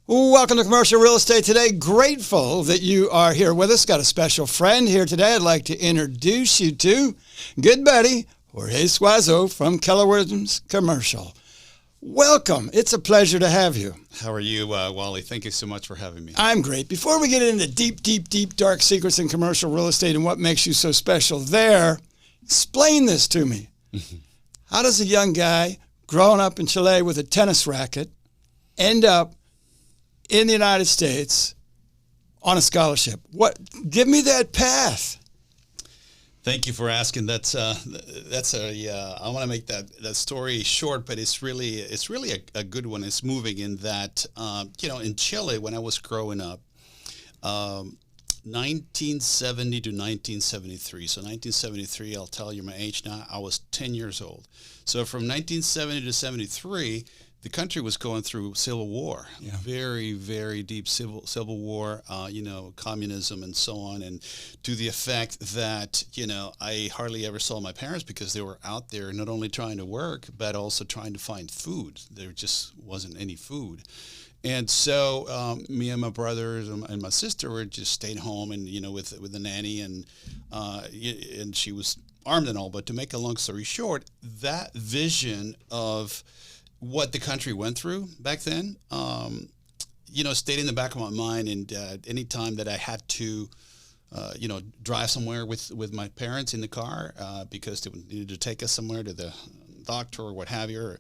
Welcome to Commercial Real Estate Today. Grateful that you are here with us. Got a special friend here today I'd like to introduce you to. Good buddy, Jorge Suazo from Keller Williams Commercial. Welcome. It's a pleasure to have you. How are you, Wally? Thank you so much for having me. I'm great. Before we get into deep, dark secrets in commercial real estate and what makes you so special there, explain this to me. How does a young guy growing up in Chile with a tennis racket end up in the United States on a scholarship? Give me that path. Thank you for asking. I want to make that story short, but it's really a good one. It's moving in that, in Chile, when I was growing up, 1970 to 1973. So 1973, I'll tell you my age now, I was 10 years old. So from 1970 to 73, the country was going through civil war, very, very deep civil war, communism and so on, and to the effect that, I hardly ever saw my parents because they were out there not only trying to work, but also trying to find food. There just wasn't any food. And so me and my brothers and my sister were just staying home and, with the nanny and she was armed and all. But to make a long story short, that vision of what the country went through back then, stayed in the back of my mind. And any time that I had to, drive somewhere with my parents in the car because they needed to take us somewhere to the doctor or what have you,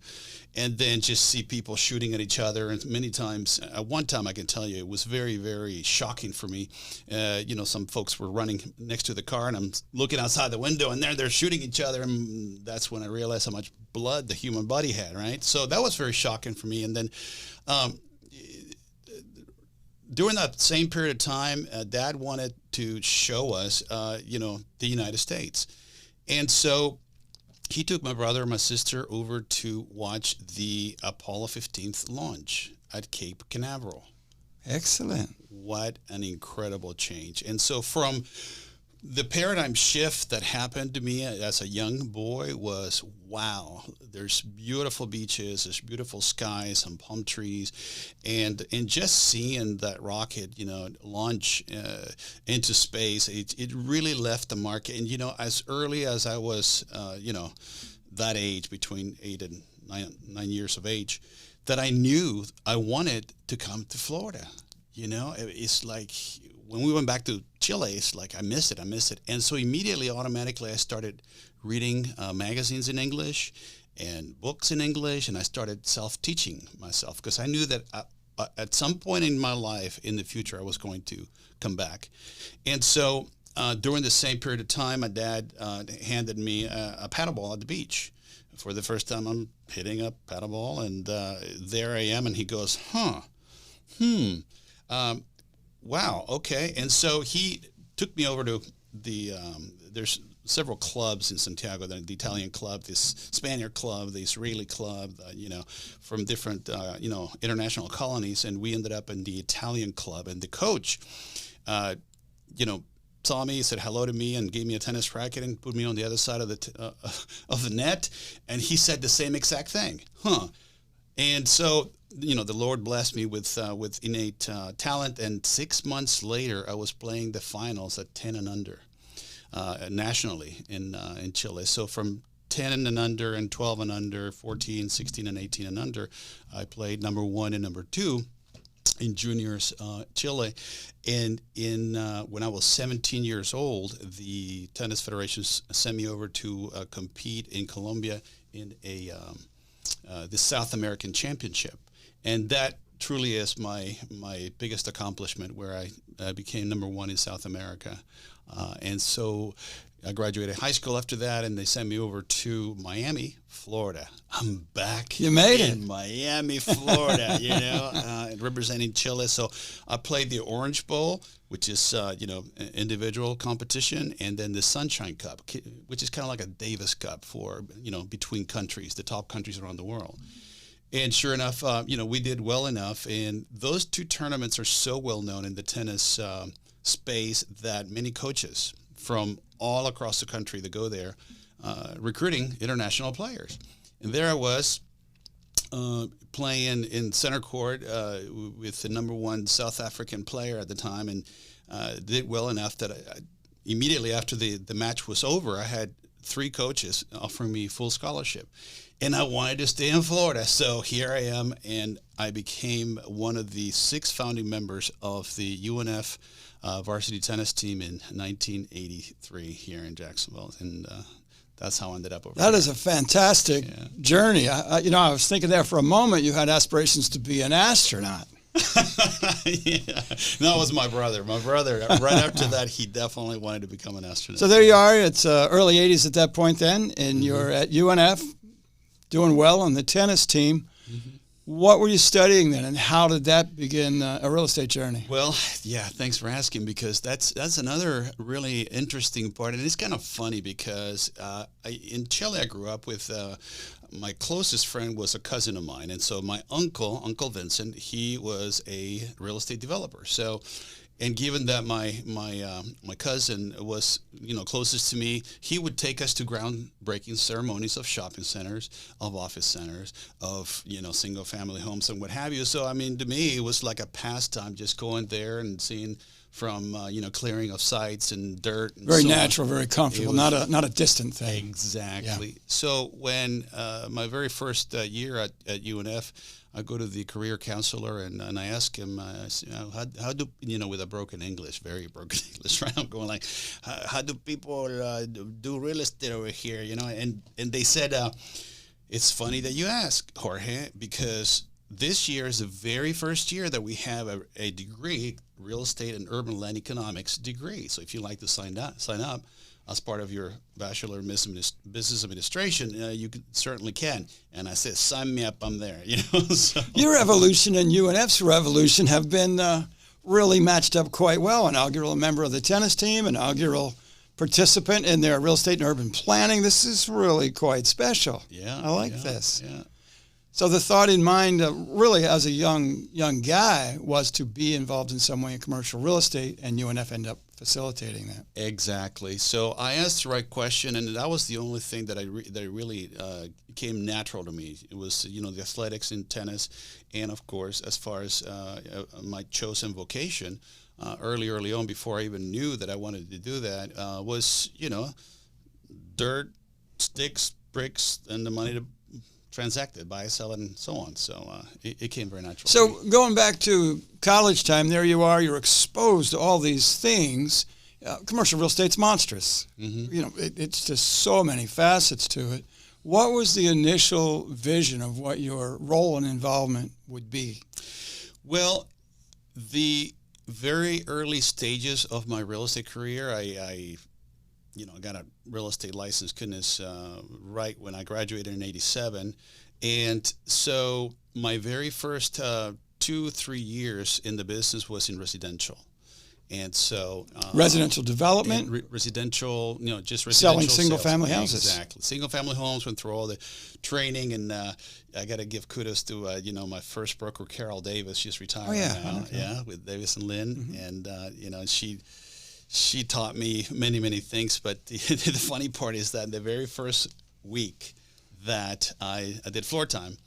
and then just see people shooting at each other. And many times, at one time, I can tell you, it was very, very shocking for me. Some folks were running next to the car, and I'm looking outside the window, and they're shooting each other, and that's when I realized how much blood the human body had, right? So that was very shocking for me. And then during that same period of time, Dad wanted to show us, the United States. And so he took my brother and my sister over to watch the Apollo 15th launch at Cape Canaveral. Excellent. What an incredible change. And so from the paradigm shift that happened to me as a young boy was, wow, there's beautiful beaches, there's beautiful skies, some palm trees, and just seeing that rocket, launch into space, it really left the mark. And, as early as I was, that age, between 8 and 9 years of age, that I knew I wanted to come to Florida. It's like when we went back to Chile, it's like I miss it. And so immediately, automatically, I started reading magazines in English and books in English, and I started self-teaching myself because I knew that at some point in my life in the future, I was going to come back. And so during the same period of time, my dad handed me a paddleball at the beach. For the first time, I'm hitting a paddleball, and there I am, and he goes, wow, okay. And so he took me over to there's several clubs in Santiago, the Italian club, this Spaniard club, the Israeli club, from different, international colonies. And we ended up in the Italian club. And the coach, saw me, said hello to me, and gave me a tennis racket and put me on the other side of the net. And he said the same exact thing. And so, the Lord blessed me with innate talent, and 6 months later, I was playing the finals at 10 and under nationally in Chile. So from 10 and under and 12 and under, 14, 16 and 18 and under, I played number 1 and number 2 in juniors Chile. And when I was 17 years old, the Tennis Federation sent me over to compete in Colombia in the South American Championship. And that truly is my biggest accomplishment, where I became number 1 in South America. And so I graduated high school after that, and they sent me over to Miami, Florida. I'm back. You made it. In Miami, Florida, representing Chile. So I played the Orange Bowl, which is, individual competition, and then the Sunshine Cup, which is kind of like a Davis Cup for, between countries, the top countries around the world. And sure enough, we did well enough. And those two tournaments are so well known in the tennis space that many coaches from all across the country that go there recruiting international players. And there I was playing in center court with the number one South African player at the time, and did well enough that immediately after the match was over, I had 3 coaches offering me full scholarship. And I wanted to stay in Florida. So here I am, and I became one of the 6 founding members of the UNF varsity tennis team in 1983 here in Jacksonville. And that's how I ended up over there. That is a fantastic journey. I was thinking there for a moment you had aspirations to be an astronaut. Yeah. That was my brother. My brother, right after that, he definitely wanted to become an astronaut. So there you are. It's early 80s at that point then, and you're at UNF doing well on the tennis team. Mm-hmm. What were you studying then, and how did that begin a real estate journey? Well, yeah, thanks for asking, because that's another really interesting part. And it's kind of funny because in Chile I grew up with my closest friend was a cousin of mine. And so my Uncle Vincent, he was a real estate developer. So, and given that my cousin was, closest to me, he would take us to groundbreaking ceremonies of shopping centers, of office centers, of, single family homes and what have you. So, I mean, to me, it was like a pastime just going there and seeing from, clearing of sites and dirt. And very natural, very comfortable, not a distant thing. Exactly. Yeah. Yeah. So when my very first year at UNF, I go to the career counselor and I ask him, how do, with a broken English, very broken English, right? I'm going like, how do people do real estate over here, And they said, it's funny that you ask, Jorge, because this year is the very first year that we have a degree, real estate and urban land economics degree. So if you'd like to sign up as part of your Bachelor in Business Administration, you certainly can. And I said, sign me up, I'm there. So. Your evolution and UNF's revolution have been really matched up quite well. Inaugural member of the tennis team, inaugural participant in their real estate and urban planning. This is really quite special. Yeah, I like this. Yeah. So the thought in mind, really as a young guy, was to be involved in some way in commercial real estate, and UNF ended up facilitating that. Exactly. So I asked the right question, and that was the only thing that really came natural to me. It was, the athletics in tennis, and of course, as far as my chosen vocation, early on, before I even knew that I wanted to do that, was, dirt, sticks, bricks, and the money to transacted, buy, sell, and so on. So it came very natural. So going back to college time, there you are, you're exposed to all these things. Commercial real estate's monstrous. Mm-hmm. It's just so many facets to it. What was the initial vision of what your role and involvement would be? Well, the very early stages of my real estate career, I got a real estate license, goodness, right when I graduated in 87. And so my very first 2-3 years in the business was in residential. And so residential development, residential, just residential selling single sales. family houses. Exactly, single family homes. Went through all the training, and I got to give kudos to my first broker, Carol Davis. She's retired now, okay. With Davis and Lynn, mm-hmm. And she taught me many things. But the funny part is that the very first week that I did floor time,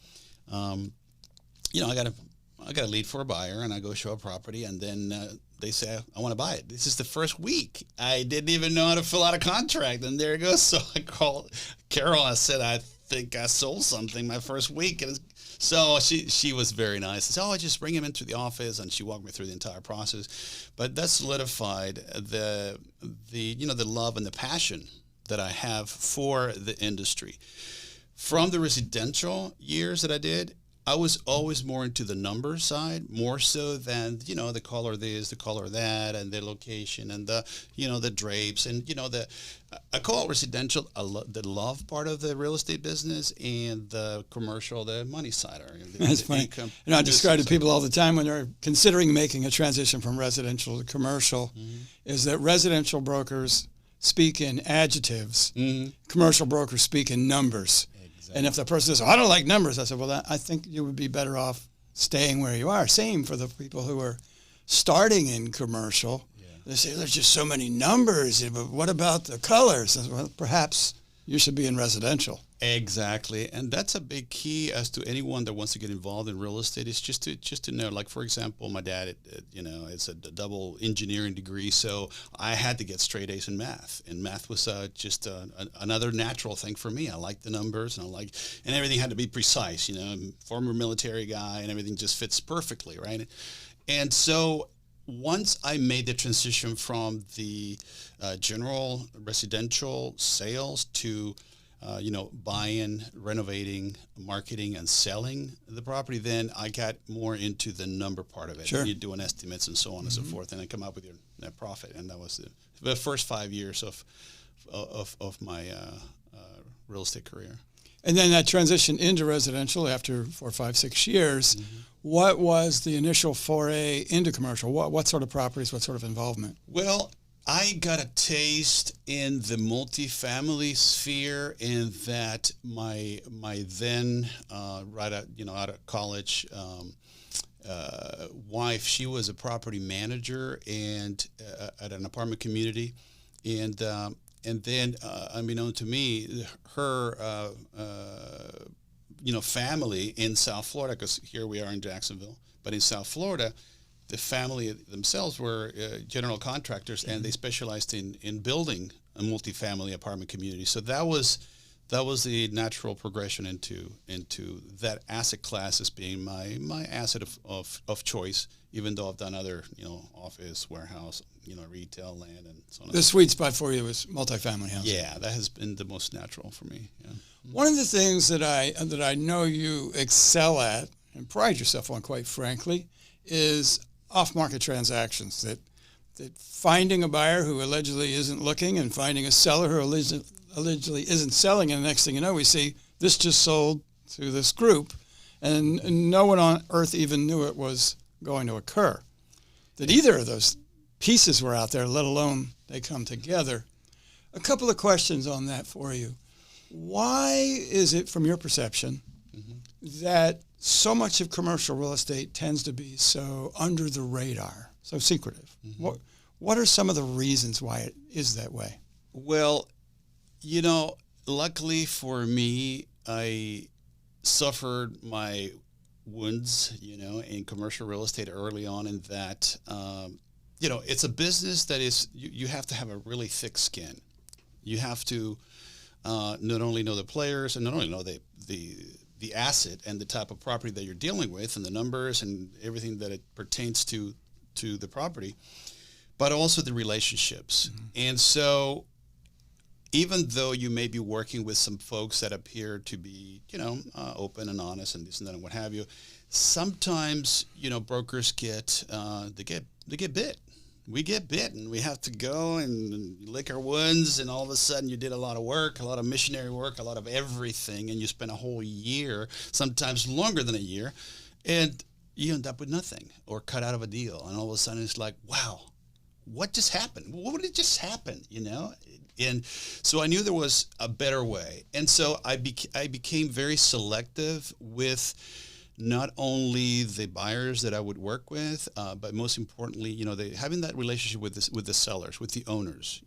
I got a lead for a buyer, and I go show a property, and then they say, I want to buy it. This is the first week. I didn't even know how to fill out a contract, and there it goes. So I called Carol. I said, I think I sold something my first week. And so she was very nice. I said, I just bring him into the office, and she walked me through the entire process. But that solidified the love and the passion that I have for the industry. From the residential years that I did, I was always more into the number side, more so than, the color this, the color that, and the location, and the drapes, and, I call it residential, the love part of the real estate business, and the commercial, the money side. That's funny. I describe to people all the time when they're considering making a transition from residential to commercial, mm-hmm. is that residential brokers speak in adjectives, mm-hmm. commercial brokers speak in numbers. And if the person says, I don't like numbers, I said, well, I think you would be better off staying where you are. Same for the people who are starting in commercial. Yeah. They say, there's just so many numbers, but what about the colors? I said, well, perhaps you should be in residential. Exactly, and that's a big key as to anyone that wants to get involved in real estate. Is just to know, like for example, my dad, is a double engineering degree, so I had to get straight A's in math, and math was just another natural thing for me. I like the numbers, and and everything had to be precise. I'm a former military guy, and everything just fits perfectly, right? And so once I made the transition from the general residential sales to buying, renovating, marketing, and selling the property, then I got more into the number part of it. Sure. You're doing estimates and so on and so forth, and I come up with your net profit. And that was the first 5 years of my real estate career. And then that transition into residential after 4, 5, 6 years. What was the initial foray into commercial? What sort of properties? What sort of involvement? Well, I got a taste in the multifamily sphere in that my then out of college wife, she was a property manager and at an apartment community, and then unbeknown to me, her family in South Florida, because here we are in Jacksonville, but in South Florida, the family themselves were general contractors, and they specialized in building a multifamily apartment community. So that was the natural progression into that asset class as being my asset of choice. Even though I've done other office, warehouse, retail, land, and so on. The sweet spot for you was multifamily housing. Yeah, that has been the most natural for me. Yeah. One of the things that I know you excel at and pride yourself on, quite frankly, is off-market transactions, that finding a buyer who allegedly isn't looking and finding a seller who allegedly isn't selling, and the next thing you know, we see this just sold to this group, and no one on earth even knew it was going to occur, that either of those pieces were out there, let alone they come together. A couple of questions on that for you. Why is it, from your perception, that so much of commercial real estate tends to be so under the radar, so secretive? What are some of the reasons why it is that way? Well, luckily for me, I suffered my wounds, in commercial real estate early on, in that, it's a business that is, you have to have a really thick skin. You have to not only know the players and not only know the asset and the type of property that you're dealing with and the numbers and everything that it pertains to the property, but also the relationships. And so even though you may be working with some folks that appear to be, open and honest and this and that and what have you, sometimes, brokers get bit. We get bit, and we have to go and lick our wounds, and all of a sudden you did a lot of work, a lot of missionary work, a lot of everything, and you spend a whole year, sometimes longer than a year, and you end up with nothing or cut out of a deal. And all of a sudden it's like, wow, what just happened? What did just happen, And so I knew there was a better way. And so I became very selective with not only the buyers that I would work with, but most importantly, having that relationship with the sellers, with the owners,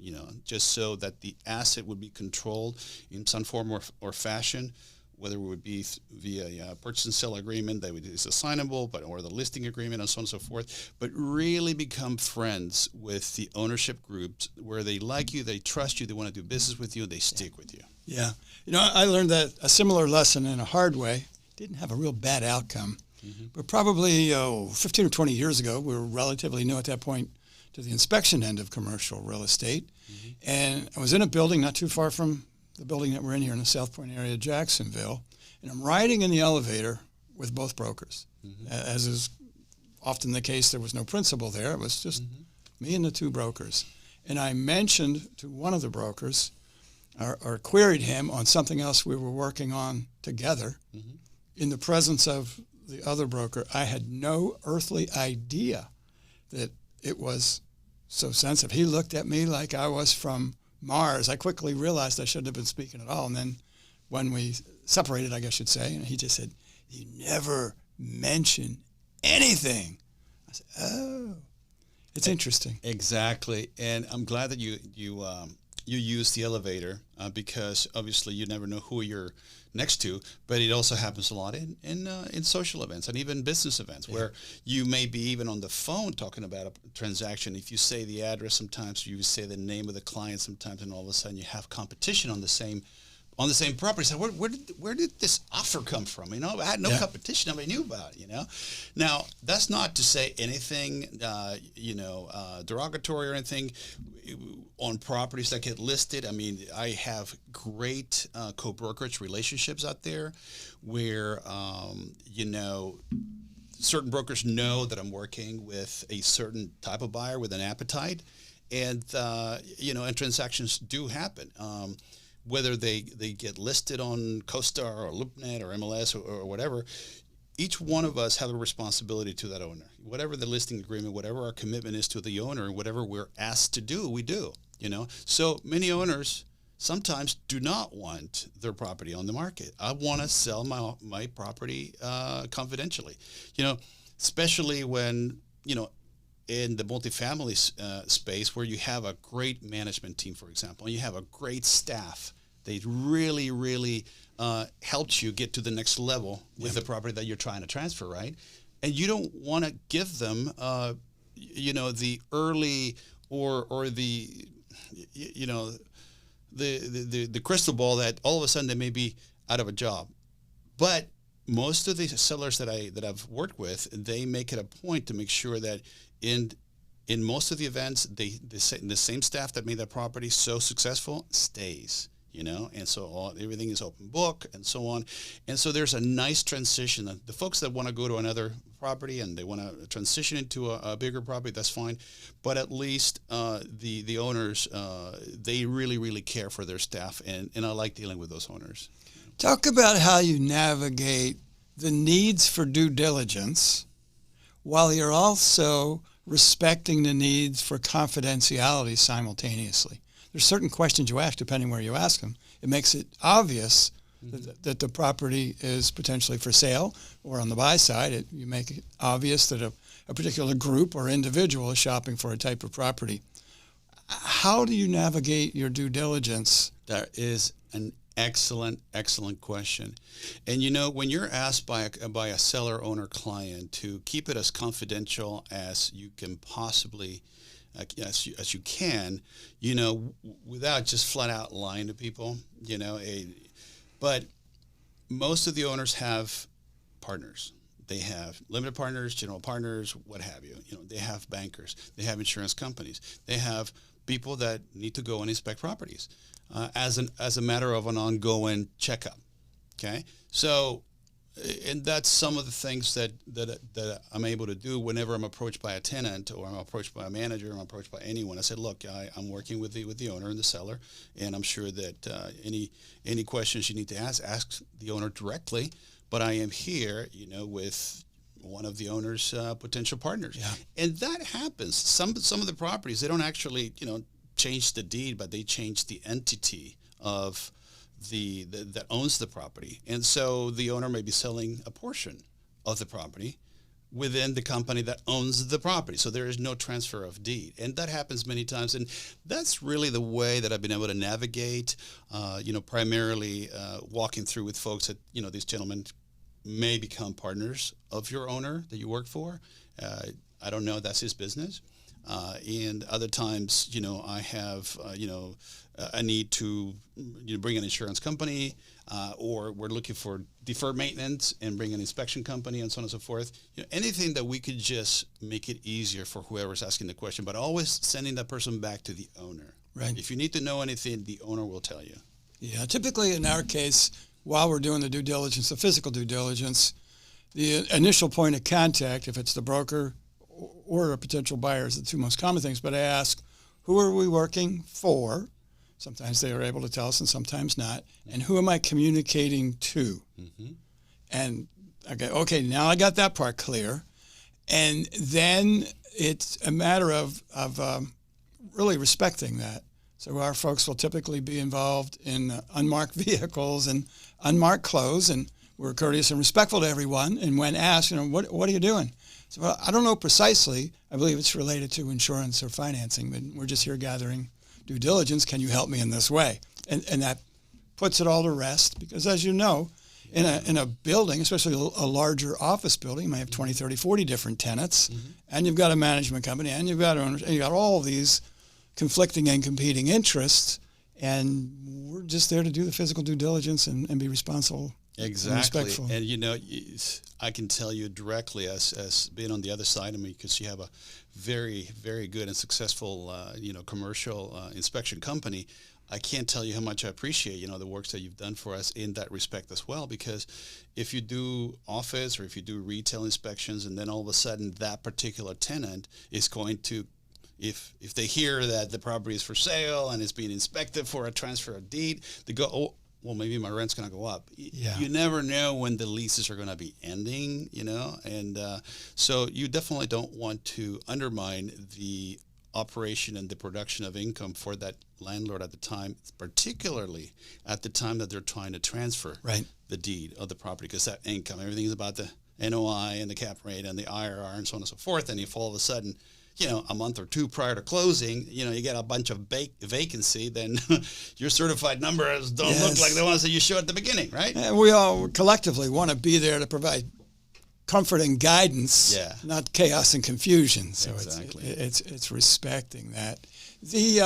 just so that the asset would be controlled in some form or fashion, whether it would be via a purchase and sale agreement that is assignable, or the listing agreement, and so on and so forth, but really become friends with the ownership groups where they like you, they trust you, they want to do business with you, they stick with you. Yeah. I learned that a similar lesson in a hard way. Didn't have a real bad outcome, but probably 15 or 20 years ago, we were relatively new at that point to the inspection end of commercial real estate. And I was in a building not too far from the building that we're in here in the South Point area of Jacksonville, and I'm riding in the elevator with both brokers. As is often the case, there was no principal there. It was just me and the two brokers. And I mentioned to one of the brokers, or queried him on something else we were working on together. In the presence of the other broker, I had no earthly idea that it was so sensitive. He looked at me like I was from Mars. I quickly realized I shouldn't have been speaking at all. And then when we separated, I guess you'd say, and he just said, "You never mention anything." I said, "Oh, it's interesting." Exactly. And I'm glad that you you use the elevator because obviously you never know who you're next to, but it also happens a lot in social events and even business events where you may be even on the phone talking about a transaction. If you say the address, sometimes you say the name of the client sometimes, and all of a sudden you have competition on the same property. So where did this offer come from? You know, I had no competition. Nobody knew about it, you know. Now, that's not to say anything, derogatory or anything on properties that get listed. I mean, I have great co-brokerage relationships out there where, certain brokers know that I'm working with a certain type of buyer with an appetite. And, and transactions do happen. Whether they get listed on CoStar or LoopNet or MLS or whatever, each one of us have a responsibility to that owner. Whatever the listing agreement, whatever our commitment is to the owner, and whatever we're asked to do, we do. So many owners sometimes do not want their property on the market. I want to sell my property confidentially. Especially when in the multifamily space where you have a great management team, for example, and you have a great staff. They really, really helped you get to the next level with the property that you're trying to transfer, right? And you don't want to give them, the early or the crystal ball that all of a sudden they may be out of a job. But most of the sellers that I've worked with, they make it a point to make sure that in most of the events, the same staff that made that property so successful stays. And so everything is open book and so on. And so there's a nice transition. The folks that want to go to another property and they want to transition into a bigger property, that's fine. But at least the owners, they really, really care for their staff. And I like dealing with those owners. Talk about how you navigate the needs for due diligence while you're also respecting the needs for confidentiality simultaneously. There's certain questions you ask depending where you ask them. It makes it obvious that the property is potentially for sale, or on the buy side, you make it obvious that a particular group or individual is shopping for a type of property. How do you navigate your due diligence? That is an excellent question. And when you're asked by a seller, owner, client to keep it as confidential as you can possibly as you can, without just flat out lying to people, but most of the owners have partners. They have limited partners, general partners, what have you. They have bankers, they have insurance companies, they have people that need to go and inspect properties as a matter of an ongoing checkup. Okay, so. And that's some of the things that I'm able to do whenever I'm approached by a tenant or I'm approached by a manager or I'm approached by anyone. I said, look, I'm working with the owner and the seller, and I'm sure that any questions you need to ask the owner directly. But I am here, with one of the owner's potential partners, and that happens. Some of the properties, they don't actually change the deed, but they change the entity of that owns the property. And so the owner may be selling a portion of the property within the company that owns the property. So there is no transfer of deed. And that happens many times. And that's really the way that I've been able to navigate, primarily walking through with folks that, these gentlemen may become partners of your owner that you work for. I don't know, that's his business. And other times, I have, a need to bring an insurance company, or we're looking for deferred maintenance and bring an inspection company and so on and so forth. Anything that we could just make it easier for whoever's asking the question, but always sending that person back to the owner. Right. If you need to know anything, the owner will tell you. Yeah, typically in our case, while we're doing the due diligence, the physical due diligence, the initial point of contact, if it's the broker or a potential buyer, is the two most common things. But I ask, who are we working for? Sometimes they are able to tell us and sometimes not. And who am I communicating to? Mm-hmm. And I go, okay, now I got that part clear. And then it's a matter of really respecting that. So our folks will typically be involved in unmarked vehicles and unmarked clothes, and we're courteous and respectful to everyone. And when asked, what are you doing? So I don't know precisely. I believe it's related to insurance or financing, but we're just here gathering due diligence. Can you help me in this way? And that puts it all to rest, because as you know, in a building, especially a larger office building, you might have 20, 30, 40 different tenants, and you've got a management company, and you've got owners, and you've got all these conflicting and competing interests, and we're just there to do the physical due diligence and be responsible. Exactly. And respectful. And, you know, I can tell you directly as being on the other side of me, because you have a very, very good and successful, commercial inspection company. I can't tell you how much I appreciate, the works that you've done for us in that respect as well, because if you do office or if you do retail inspections, and then all of a sudden that particular tenant is going to, if they hear that the property is for sale and is being inspected for a transfer of deed, they go, oh, well, maybe my rent's going to go up. Yeah. You never know when the leases are going to be ending, and so you definitely don't want to undermine the operation and the production of income for that landlord at the time, particularly at the time that they're trying to transfer the deed of the property, because that income, everything is about the NOI and the cap rate and the IRR and so on and so forth. And if all of a sudden, a month or two prior to closing, you get a bunch of vacancy, then your certified numbers don't look like the ones that you show at the beginning, right? And we all collectively want to be there to provide comfort and guidance, not chaos and confusion. So exactly. it's respecting that. The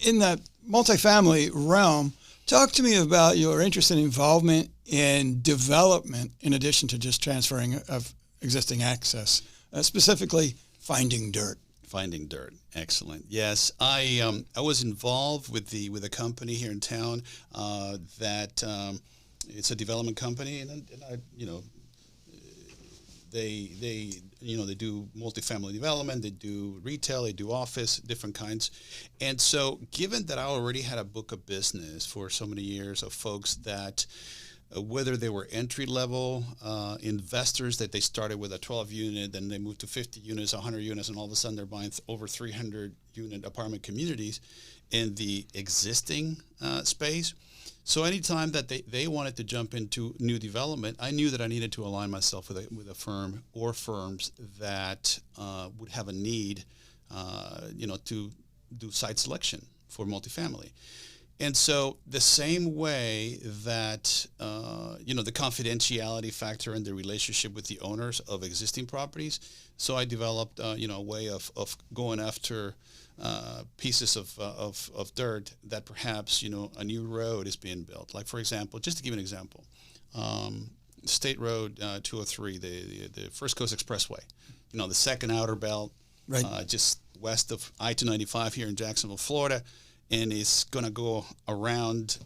in the multifamily realm, talk to me about your interest and involvement in development in addition to just transferring of existing access, specifically finding dirt. Finding dirt, excellent. Yes, I was involved with a company here in town that it's a development company, and I they do multifamily development, they do retail, they do office, different kinds. And so given that I already had a book of business for so many years of folks that whether they were entry-level investors that they started with a 12-unit, then they moved to 50 units, 100 units, and all of a sudden they're buying over 300-unit apartment communities in the existing space. So anytime that they wanted to jump into new development, I knew that I needed to align myself with a firm or firms that would have a need, to do site selection for multifamily. And so the same way that, the confidentiality factor and the relationship with the owners of existing properties, so I developed, a way of going after pieces of dirt that perhaps, a new road is being built. Like, for example, just to give an example, State Road 203, the First Coast Expressway, the second outer belt, just west of I-295 here in Jacksonville, Florida. And it's going to go around,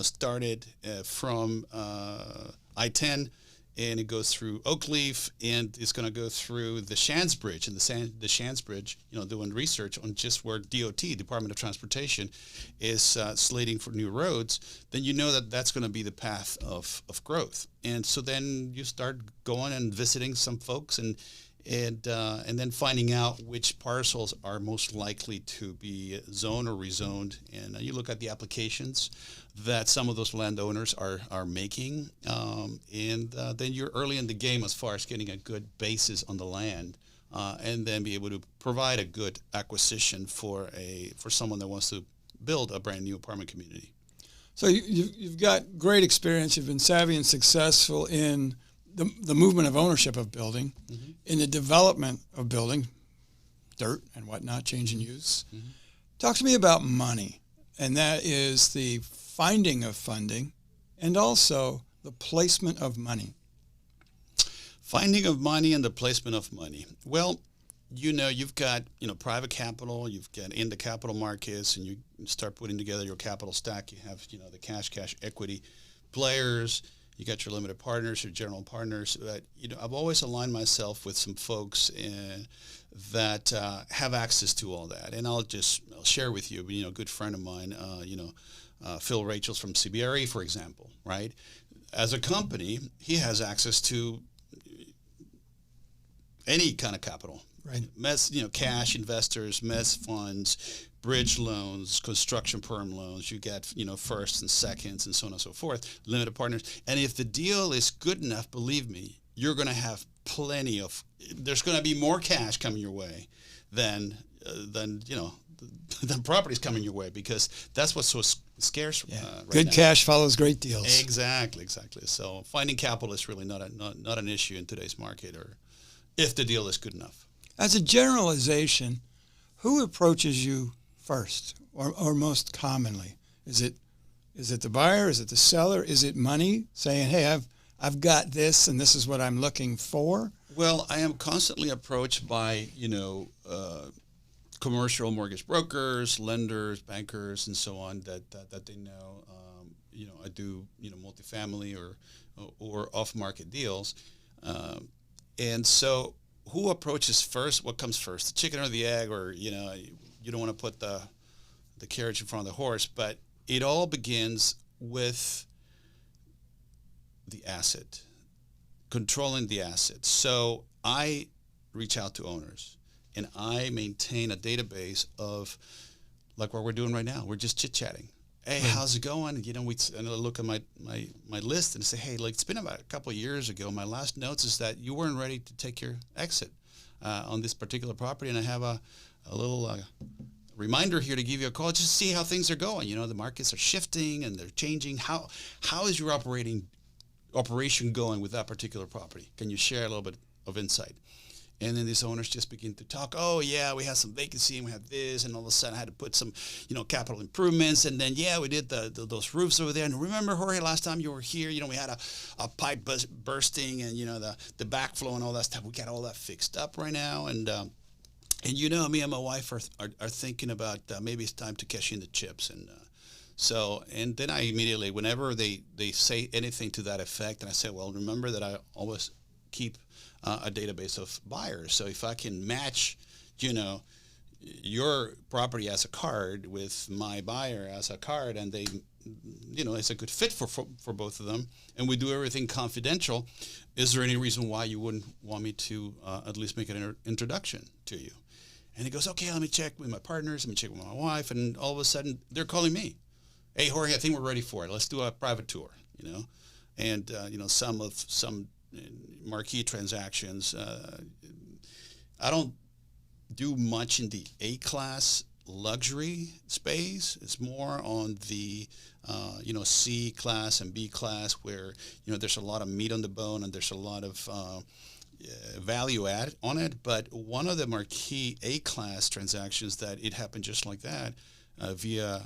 started from I-10, and it goes through Oakleaf, and it's going to go through the Shands Bridge. And the Shands Bridge, doing research on just where DOT, Department of Transportation, is slating for new roads, then you know that that's going to be the path of growth. And so then you start going and visiting some folks and then finding out which parcels are most likely to be zoned or rezoned. And you look at the applications that some of those landowners are making, and then you're early in the game as far as getting a good basis on the land, and then be able to provide a good acquisition for someone that wants to build a brand new apartment community. So you've got great experience. You've been savvy and successful in the movement of ownership of building, in the development of building, dirt and whatnot, change in use. Talk to me about money, and that is the finding of funding and also the placement of money. Finding of money and the placement of money. Well, you've got, private capital, you've got in the capital markets, and you start putting together your capital stack. You have, the cash equity players. You got your limited partners, your general partners. But, I've always aligned myself with some folks that have access to all that. And I'll share with you, a good friend of mine, Phil Rachels from CBRE, for example, right? As a company, he has access to any kind of capital. Right. Cash investors, mezz funds, bridge loans, construction perm loans. You get, firsts and seconds and so on and so forth, limited partners. And if the deal is good enough, believe me, you're going to have there's going to be more cash coming your way than then then property's coming your way, because that's what's so scarce right Good now. cash follows great deals. Exactly. So finding capital is really not an issue in today's market, or if the deal is good enough. As a generalization, who approaches you first or most commonly? Is it the buyer? Is it the seller? Is it money saying, hey, I've got this and this is what I'm looking for? Well, I am constantly approached by, commercial mortgage brokers, lenders, bankers, and so on that they know. I do, multifamily or off-market deals. And so who approaches first? What comes first, the chicken or the egg? Or, you don't want to put the carriage in front of the horse, but it all begins with the asset, controlling the asset. So I reach out to owners, and I maintain a database of, like what we're doing right now. We're just chit-chatting. Hey, how's it going? And I look at my list and say, hey, it's been about a couple of years ago. My last notes is that you weren't ready to take your exit on this particular property, and I have a little reminder here to give you a call just to see how things are going. The markets are shifting and they're changing. How is your operation going with that particular property? Can you share a little bit of insight? And then these owners just begin to talk. Oh yeah, we have some vacancy and we have this, and all of a sudden I had to put some, capital improvements, and then we did those roofs over there. And remember, Jorge, last time you were here, we had a pipe bursting, and the backflow and all that stuff. We got all that fixed up right now, and me and my wife are thinking about maybe it's time to cash in the chips, and and then I immediately, whenever they say anything to that effect, and I say, well, remember that I always keep a database of buyers. So if I can match, your property as a card with my buyer as a card, and they, it's a good fit for both of them, and we do everything confidential, is there any reason why you wouldn't want me to at least make an introduction to you? And he goes, okay, let me check with my partners, let me check with my wife, and all of a sudden they're calling me. Hey, Jorge, I think we're ready for it. Let's do a private tour, and some marquee transactions. I don't do much in the A-class luxury space. It's more on the C class and B class, where there's a lot of meat on the bone and there's a lot of value add on it. But one of the marquee A-class transactions that it happened just like that, via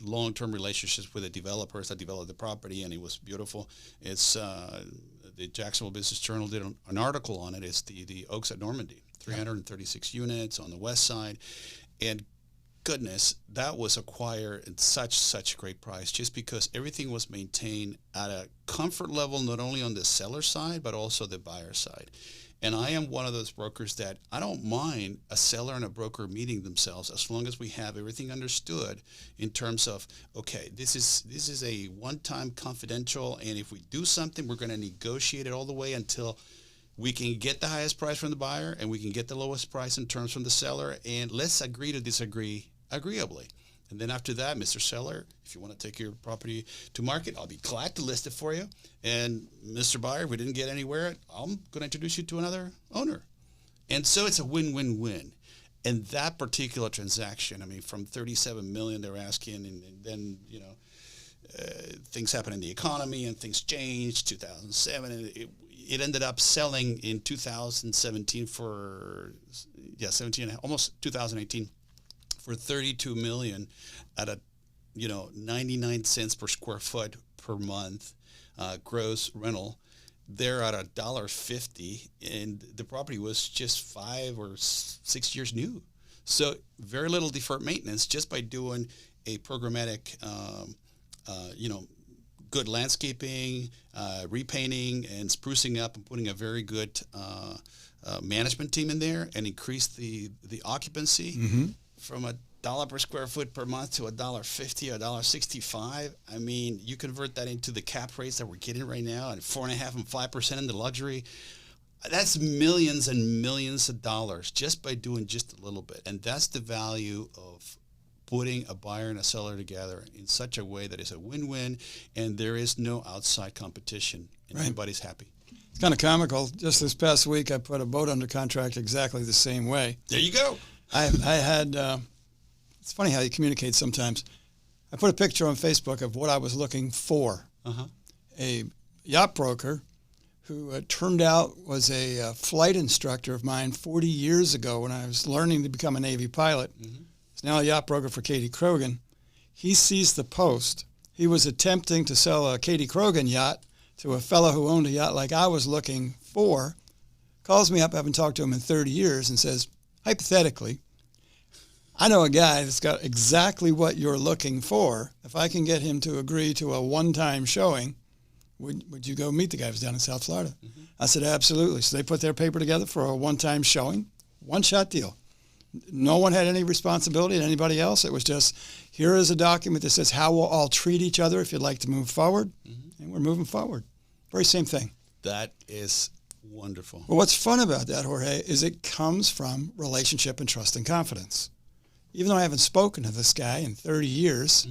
long-term relationships with the developers that developed the property, and it was beautiful. It's the Jacksonville Business Journal did an article on it. It's the Oaks at Normandy, 336 units on the west side, and goodness, that was acquired at such great price, just because everything was maintained at a comfort level, not only on the seller side but also the buyer side. And I am one of those brokers that I don't mind a seller and a broker meeting themselves, as long as we have everything understood in terms of, okay, this is a one-time confidential, and if we do something, we're going to negotiate it all the way until we can get the highest price from the buyer and we can get the lowest price in terms from the seller, and let's agree to disagree agreeably. And then after that, Mr. Seller, if you want to take your property to market, I'll be glad to list it for you. And Mr. Buyer, if we didn't get anywhere, I'm going to introduce you to another owner. And so it's a win-win-win. And that particular transaction, from $37 million they're asking, and then, things happen in the economy and things changed, 2007, and it ended up selling in 2017 for, 17, almost 2018. For $32 million at a 99 cents per square foot per month gross rental. They're at $1.50, and the property was just 5 or 6 years new. So very little deferred maintenance, just by doing a programmatic, good landscaping, repainting, and sprucing up, and putting a very good management team in there, and increase the occupancy. Mm-hmm. From $1 per square foot per month to $1.50 or $1.65. You convert that into the cap rates that we're getting right now, at 4.5% and 5% in the luxury. That's millions and millions of dollars just by doing just a little bit. And that's the value of putting a buyer and a seller together in such a way that is a win-win, and there is no outside competition, and everybody's happy. It's kind of comical. Just this past week, I put a boat under contract exactly the same way. There you go. I had, it's funny how you communicate sometimes. I put a picture on Facebook of what I was looking for. A yacht broker who turned out was a flight instructor of mine 40 years ago when I was learning to become a Navy pilot. He's now a yacht broker for Katie Krogan. He sees the post. He was attempting to sell a Katie Krogan yacht to a fellow who owned a yacht like I was looking for, calls me up, I haven't talked to him in 30 years, and says, hypothetically, I know a guy that's got exactly what you're looking for. If I can get him to agree to a one-time showing, would you go meet the guy who's down in South Florida? I said, absolutely. So they put their paper together for a one-time showing, one-shot deal. No one had any responsibility to anybody else. It was just, here is a document that says how we'll all treat each other if you'd like to move forward, and we're moving forward. Very same thing. That is wonderful. Well, what's fun about that, Jorge, is it comes from relationship and trust and confidence. Even though I haven't spoken to this guy in 30 years,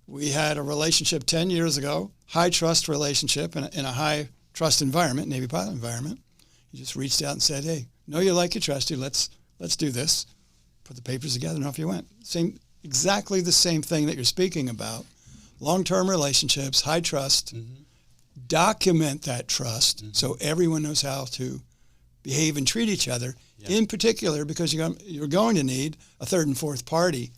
we had a relationship 10 years ago, high trust relationship in a high trust environment, Navy pilot environment. He just reached out and said, hey, know you, like you, trust you, let's do this. Put the papers together and off you went. Exactly the same thing that you're speaking about. Long-term relationships, high trust. Document that trust so everyone knows how to behave and treat each other, in particular because you're going to need a third and fourth party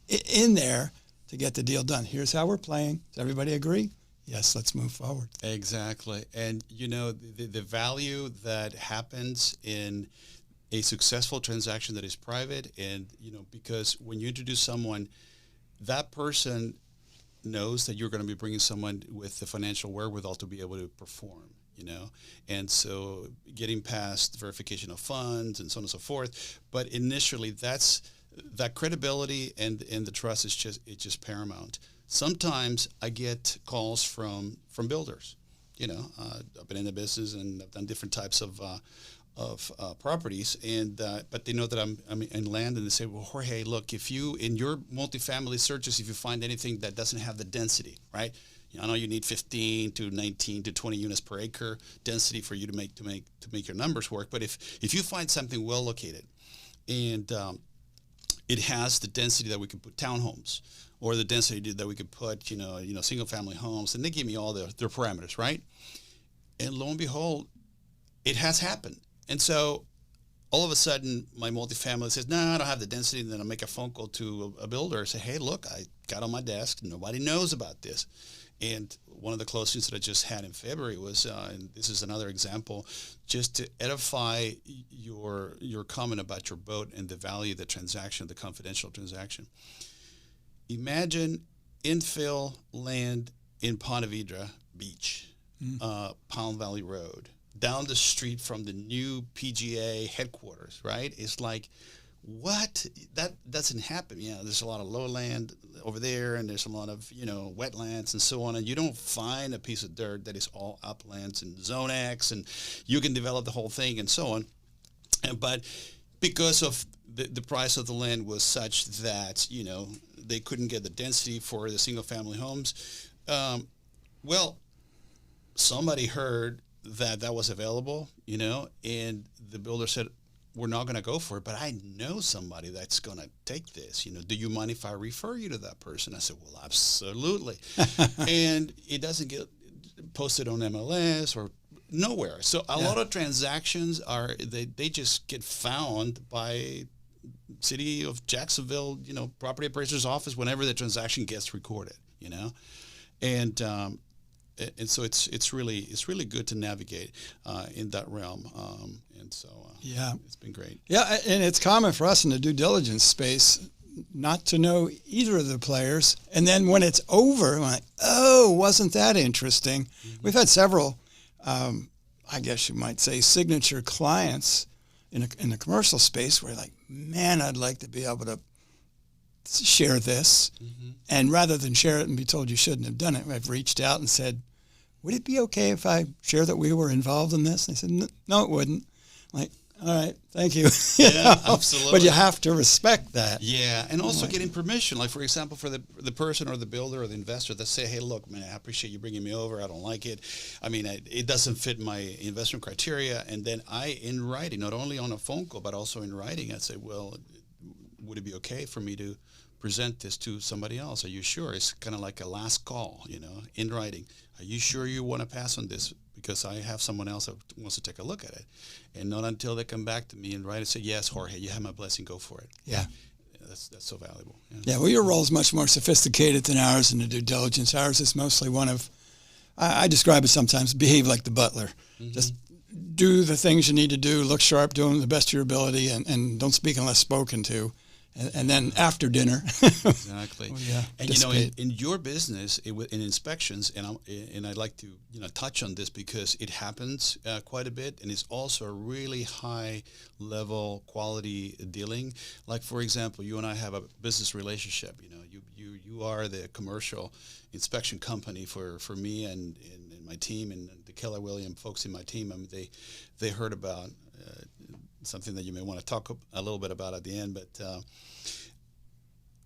in there to get the deal done. Here's how we're playing. Does everybody agree? Yes, let's move forward. Exactly. And, the value that happens in a successful transaction that is private and, because when you introduce someone, that person knows that you're going to be bringing someone with the financial wherewithal to be able to perform, and so getting past verification of funds and so on and so forth. But initially, that credibility and the trust is just paramount. Sometimes I get calls from builders. I've been in the business and I've done different types of properties, and but they know that I'm in land, and they say, well, Jorge, look, if you in your multifamily searches, if you find anything that doesn't have the density, right? I know you need 15 to 19 to 20 units per acre density for you to make your numbers work. But if you find something well located, and it has the density that we can put townhomes, or the density that we could put, single family homes, and they give me all their parameters, right? And lo and behold, it has happened. And so all of a sudden, my multifamily says, no, I don't have the density. And then I make a phone call to a builder and say, hey, look, I got on my desk. Nobody knows about this. And one of the closings that I just had in February was, and this is another example, just to edify your comment about your boat and the value of the transaction, the confidential transaction. Imagine infill land in Ponte Vedra Beach, Pound Valley Road, down the street from the new PGA headquarters, right? It's like, what? That doesn't happen. There's a lot of lowland over there, and there's a lot of, wetlands and so on, and you don't find a piece of dirt that is all uplands and Zone X, and you can develop the whole thing and so on. But because of the price of the land was such that, they couldn't get the density for the single-family homes, somebody heard that was available, and the builder said, we're not going to go for it, but I know somebody that's going to take this. Do you mind if I refer you to that person? I said, well, absolutely. And it doesn't get posted on MLS or nowhere. So a lot of transactions they just get found by City of Jacksonville, property appraiser's office whenever the transaction gets recorded, and so it's really good to navigate in that realm, and so it's been great. Yeah, and it's common for us in the due diligence space not to know either of the players, and then when it's over, we're like, oh, wasn't that interesting? We've had several, I guess you might say, signature clients in the commercial space where like, man, I'd like to be able to share this. And rather than share it and be told you shouldn't have done it, I've reached out and said, would it be okay if I share that we were involved in this? And they said, no, it wouldn't. Like, all right, thank you. Absolutely. But you have to respect that. Yeah, and also getting permission. Like, for example, for the person or the builder or the investor that say, hey, look, man, I appreciate you bringing me over. I don't like it. I mean, it doesn't fit my investment criteria. And then in writing, not only on a phone call, but also in writing, I say, well, would it be okay for me to present this to somebody else? Are you sure? It's kind of like a last call, in writing. Are you sure you want to pass on this? Because I have someone else that wants to take a look at it. And not until they come back to me and write and say, yes, Jorge, you have my blessing, go for it. Yeah. That's so valuable. Yeah, well, your role is much more sophisticated than ours in the due diligence. Ours is mostly one of, I describe it sometimes, behave like the butler. Mm-hmm. Just do the things you need to do, look sharp, do them the best of your ability, and don't speak unless spoken to. And then after dinner. Exactly. Well, yeah, and in your business, in inspections, and I'd like to touch on this because it happens quite a bit, and it's also a really high level quality dealing. Like, for example, you and I have a business relationship. You are the commercial inspection company for me and my team and the Keller William folks in my team. I mean, they heard about something that you may want to talk a little bit about at the end, but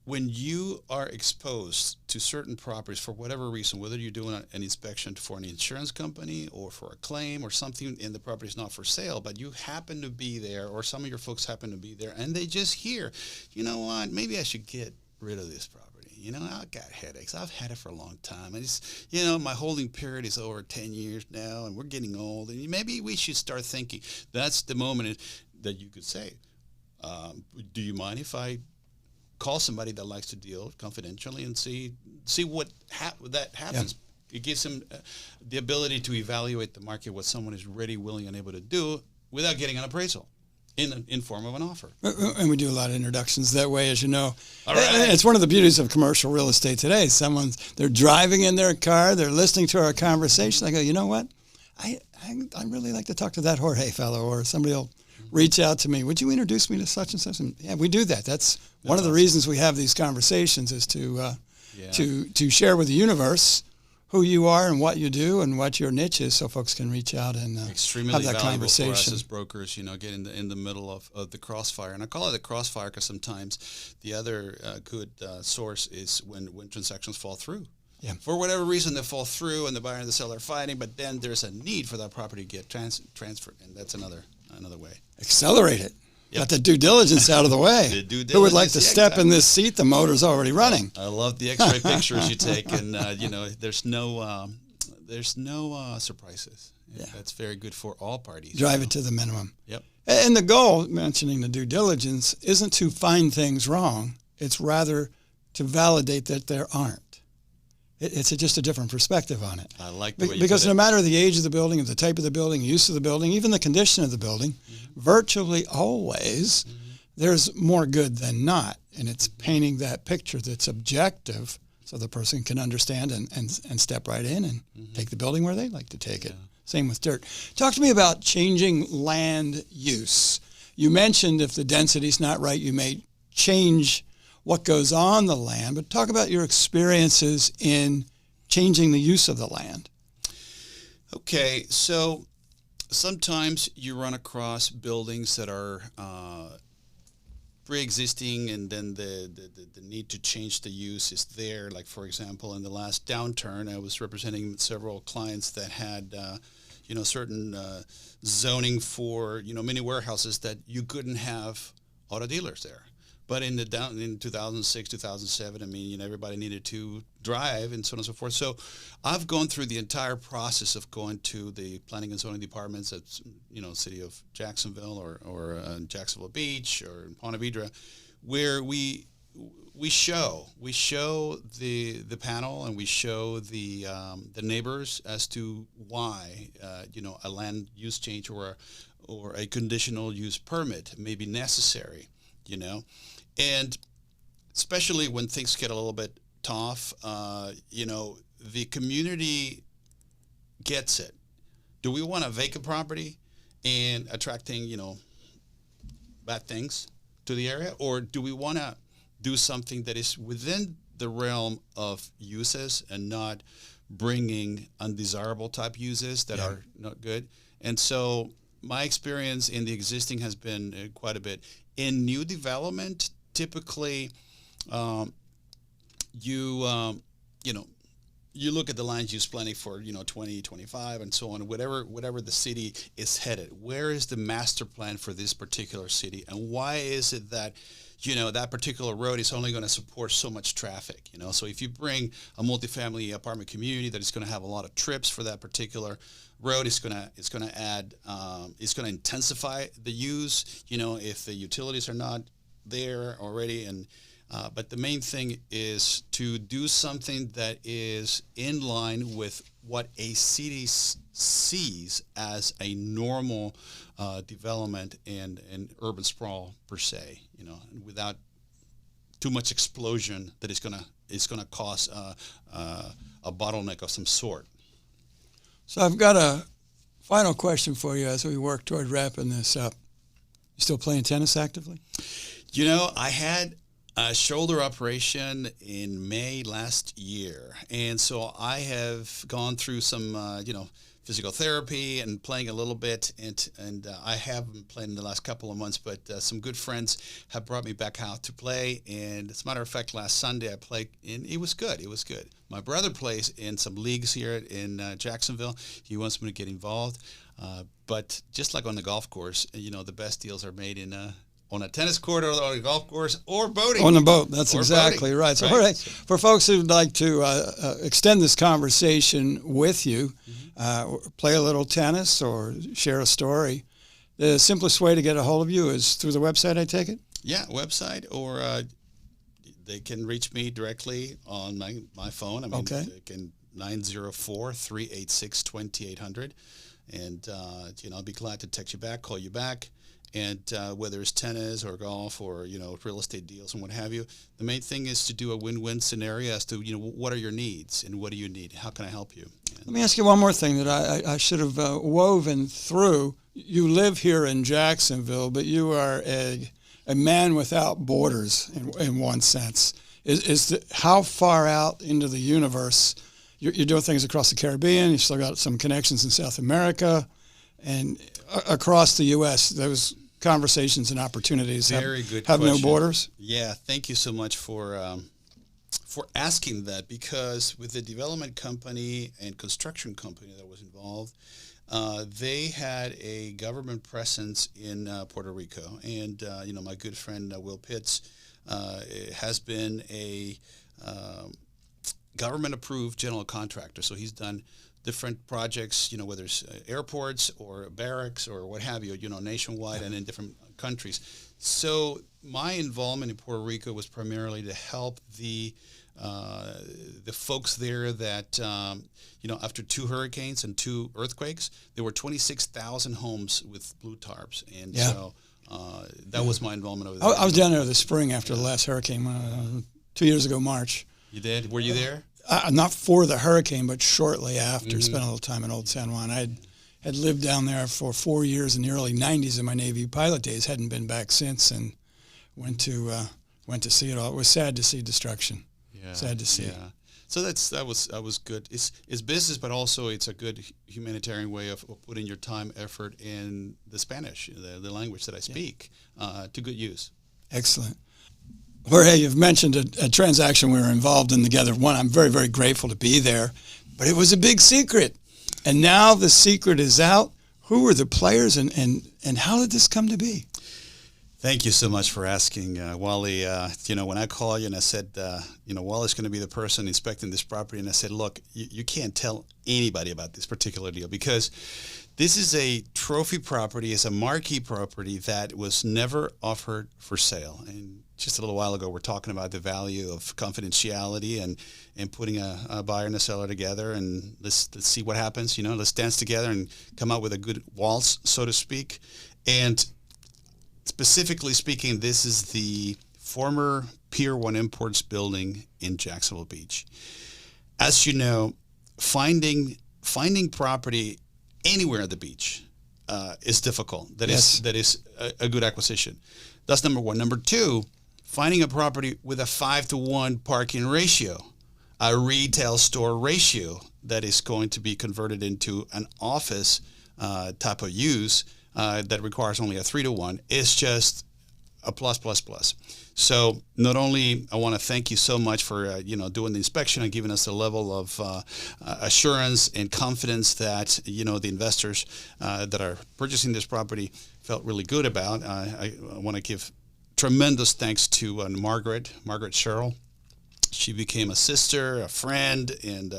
when you are exposed to certain properties for whatever reason, whether you're doing an inspection for an insurance company or for a claim or something, and the property is not for sale, but you happen to be there, or some of your folks happen to be there, and they just hear, you know what, maybe I should get rid of this property. I've got headaches. I've had it for a long time. I just, my holding period is over 10 years now, and we're getting old, and maybe we should start thinking. That's the moment that you could say, do you mind if I call somebody that likes to deal confidentially and see what that happens? Yeah. It gives them the ability to evaluate the market, what someone is ready, willing, and able to do without getting an appraisal in form of an offer. And we do a lot of introductions that way, as you know. All right. It's one of the beauties of commercial real estate today. They're driving in their car, they're listening to our conversation. They go, you know what? I really like to talk to that Jorge fellow, or somebody will reach out to me. Would you introduce me to such and such? And yeah, we do that. That's one of the reasons we have these conversations, is to share with the universe who you are and what you do and what your niche is, so folks can reach out and extremely have that valuable conversation. For us as brokers, get in the middle of the crossfire. And I call it the crossfire because sometimes the other good source is when transactions fall through. Yeah. For whatever reason, they fall through and the buyer and the seller are fighting, but then there's a need for that property to get transferred, and that's another way. Accelerate it. Yep. Got the due diligence out of the way. The due diligence, who would like to step exactly. in this seat? The motor's already running. I love the X-ray pictures you take, and there's no surprises. Yeah. That's very good for all parties. Drive it to the minimum. Yep. And the goal, mentioning the due diligence, isn't to find things wrong. It's rather to validate that there aren't. It's just a different perspective on it. I like the way you because put no it. matter the age of the building, the type of the building, use of the building, even the condition of the building, virtually always there's more good than not. And it's painting that picture that's objective so the person can understand and step right in and take the building where they like to take it. Same with dirt. Talk to me about changing land use. You mentioned if the density's not right, you may change what goes on the land, but talk about your experiences in changing the use of the land. Okay, so sometimes you run across buildings that are pre-existing, and then the need to change the use is there. Like, for example, in the last downturn, I was representing several clients that had certain zoning for many warehouses that you couldn't have auto dealers there. But in 2006, 2007, I mean, everybody needed to drive and so on and so forth. So I've gone through the entire process of going to the planning and zoning departments at, city of Jacksonville or Jacksonville Beach or Ponte Vedra, where we show the panel, and we show the neighbors as to why a land use change or a conditional use permit may be necessary. And especially when things get a little bit tough, the community gets it. Do we want a vacant property and attracting, bad things to the area? Or do we want to do something that is within the realm of uses and not bringing undesirable type uses that are not good? And so my experience in the existing has been quite a bit. In new development, typically, you look at the land use planning for 2025 and so on, whatever the city is headed. Where is the master plan for this particular city, and why is it that that particular road is only going to support so much traffic? So if you bring a multifamily apartment community that is going to have a lot of trips for that particular road, it's going to add, it's going to intensify the use. If the utilities are not there already, and but the main thing is to do something that is in line with what a city sees as a normal development and urban sprawl per se, without too much explosion that is gonna cause a bottleneck of some sort. So I've got a final question for you as we work toward wrapping this up. You still playing tennis actively? I had a shoulder operation in May last year, and so I have gone through some, physical therapy and playing a little bit, and I haven't played in the last couple of months, but some good friends have brought me back out to play, and as a matter of fact, last Sunday I played, and it was good. My brother plays in some leagues here in Jacksonville. He wants me to get involved, but just like on the golf course, the best deals are made on a tennis court or on a golf course or boating. On a boat, that's or exactly boating. right. So, Right. all right, for folks who'd like to extend this conversation with you, play a little tennis or share a story, the simplest way to get a hold of you is through the website, I take it? Yeah, website, or they can reach me directly on my phone. Okay. They can 904-386-2800, and I'll be glad to text you back, call you back. And whether it's tennis or golf or real estate deals and what have you, the main thing is to do a win-win scenario as to what are your needs and what do you need? How can I help you? Let me ask you one more thing that I should have woven through. You live here in Jacksonville, but you are a man without borders in one sense. How far out into the universe? You're doing things across the Caribbean. You've still got some connections in South America and across the U.S. Those conversations and opportunities have no borders. Yeah, thank you so much for asking that, because with the development company and construction company that was involved, they had a government presence in Puerto Rico, and my good friend Will Pitts has been a government-approved general contractor, so he's done different projects, whether it's airports or barracks or what have you, nationwide and in different countries. So my involvement in Puerto Rico was primarily to help the folks there that, after 2 hurricanes and 2 earthquakes, there were 26,000 homes with blue tarps. And so that was my involvement over there. I was down there this spring after the last hurricane, 2 years ago, March. You did? Were you there? Not for the hurricane, but shortly after. Spent a little time in Old San Juan. I had lived down there for 4 years in the early 90s in my Navy pilot days. Hadn't been back since, and went to see it all. It was sad to see destruction. Yeah, sad to see. Yeah. So that was good. It's business, but also it's a good humanitarian way of putting your time, effort in the Spanish, the language that I speak, to good use. Excellent. Jorge, you've mentioned a transaction we were involved in together. One, I'm very, very grateful to be there, but it was a big secret. And now the secret is out. Who were the players and how did this come to be? Thank you so much for asking, Wally. When I called you and I said, Wally's going to be the person inspecting this property, and I said, look, you can't tell anybody about this particular deal because this is a trophy property. It's a marquee property that was never offered for sale. And just a little while ago, we're talking about the value of confidentiality and putting a buyer and a seller together, and let's see what happens. Let's dance together and come out with a good waltz, so to speak. And specifically speaking, this is the former Pier 1 Imports building in Jacksonville Beach. As you know, finding property anywhere at the beach is difficult. That is a good acquisition. That's number one. Number two, finding a property with a 5-to-1 parking ratio, a retail store ratio that is going to be converted into an office type of use that requires only a 3-to-1 is just a plus, plus, plus. So not only I want to thank you so much for doing the inspection and giving us a level of assurance and confidence that the investors that are purchasing this property felt really good about. I want to give tremendous thanks to Margaret Sherrill. She became a sister, a friend, and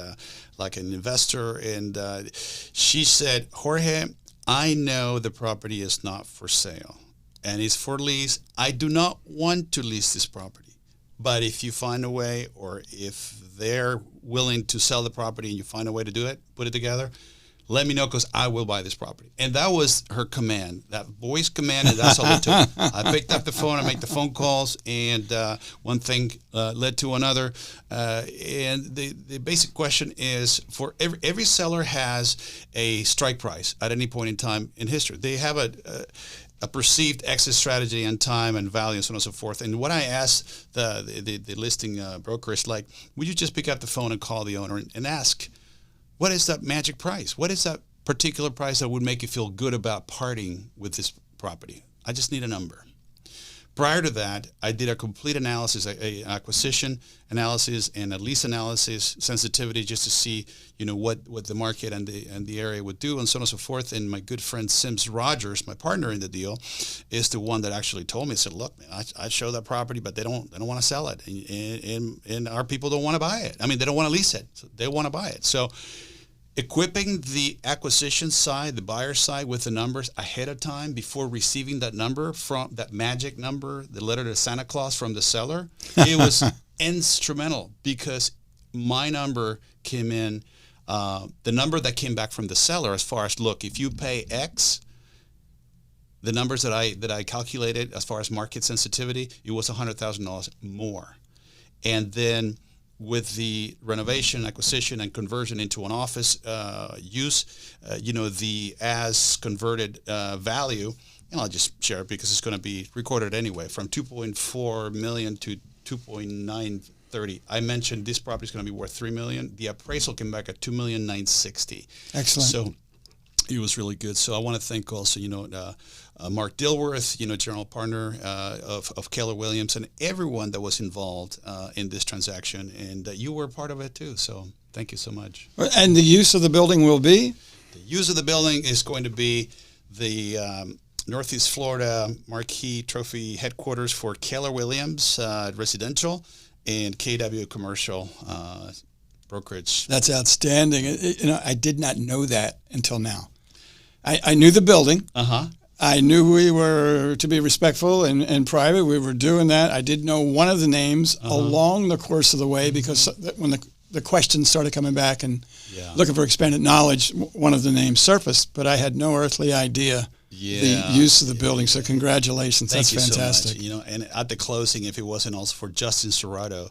like an investor. And she said, Jorge, I know the property is not for sale and it's for lease. I do not want to lease this property. But if you find a way, or if they're willing to sell the property and you find a way to do it, put it together, let me know, because I will buy this property. And that was her command, that voice command, and that's all it took. I picked up the phone, I make the phone calls, and one thing led to another. And the basic question is, for every seller has a strike price at any point in time in history. They have a perceived exit strategy and time and value and so on and so forth. And what I asked the listing broker is like, would you just pick up the phone and call the owner and ask, what is that magic price? What is that particular price that would make you feel good about parting with this property? I just need a number. Prior to that, I did a complete analysis, a acquisition analysis and a lease analysis sensitivity, just to see, what the market and the area would do, and so on and so forth. And my good friend Sims Rogers, my partner in the deal, is the one that actually told me, said, look, man, I show that property, but they don't want to sell it, and our people don't want to buy it. I mean, they don't want to lease it, so they want to buy it. So equipping the acquisition side, the buyer side, with the numbers ahead of time before receiving that number, from that magic number, the letter to Santa Claus from the seller, it was instrumental, because my number came in, the number that came back from the seller, as far as, look, if you pay X, the numbers that I calculated as far as market sensitivity, it was $100,000 more. And then with the renovation, acquisition, and conversion into an office use, the as converted value, and I'll just share it because it's going to be recorded anyway, from 2.4 million to 2.930. I mentioned this property is going to be worth $3 million. The appraisal came back at $2,960,000. Excellent. So it was really good. So I want to thank also, Mark Dilworth, general partner of Keller Williams, and everyone that was involved in this transaction. And you were part of it too. So thank you so much. And the use of the building will be? The use of the building is going to be the Northeast Florida Marquee Trophy headquarters for Keller Williams residential and KW commercial brokerage. That's outstanding. I did not know that until now. I knew the building. Uh-huh. I knew we were to be respectful and private. We were doing that. I did know one of the names along the course of the way, because when the questions started coming back and looking for expanded knowledge, one of the names surfaced, but I had no earthly idea the use of the building. So congratulations. Thank That's fantastic. So much. And at the closing, if it wasn't also for Justin Serrato,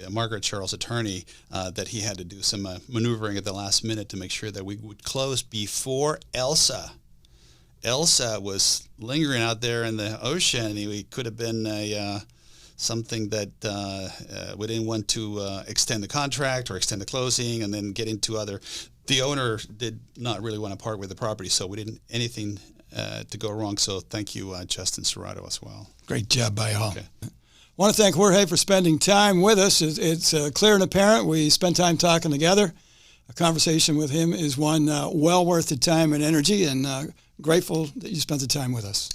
the Margaret Sherrill's attorney, that he had to do some maneuvering at the last minute to make sure that we would close before Elsa. Elsa was lingering out there in the ocean. It could have been something that we didn't want to extend the contract or extend the closing and then get into other. The owner did not really want to part with the property, so we didn't anything to go wrong. So thank you, Justin Serrato, as well. Great job by all. Okay. I want to thank Jorge for spending time with us. It's clear and apparent we spent time talking together. A conversation with him is one well worth the time and energy, and grateful that you spent the time with us.